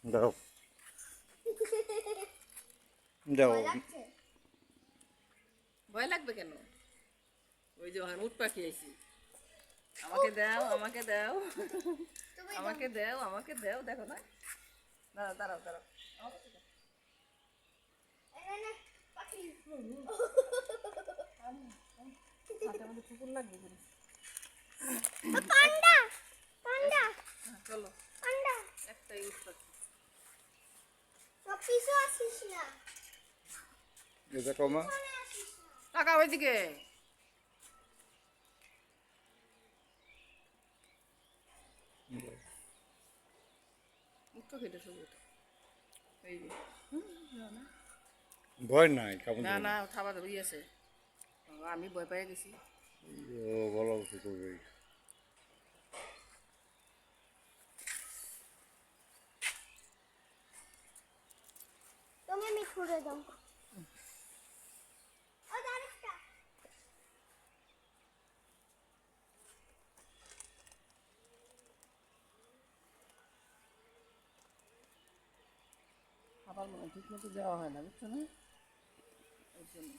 দাও দাও। ভয় লাগবে কেন? ওই যে উট পাখি আইছি। আমাকে দাও, আমাকে দাও, আমাকে দাও, আমাকে দাও। দেখো না, দাঁড়াও দাঁড়াও দাঁড়াও। কুকুর লাগবে। চলো, একটাই উট পাখি। এটা কমা টাকা ওইদিকে। উট পাখিটা শুধু এই যে ভয় নাই কেমন না না খাবার আছে। আমি ভয় পেয়ে গেছি। বলা করবে তুমি আমি খুঁড়ে দাও। খাবার মনে ঠিক মতো দেওয়া হয় না, বুঝছো না? ওই জন্য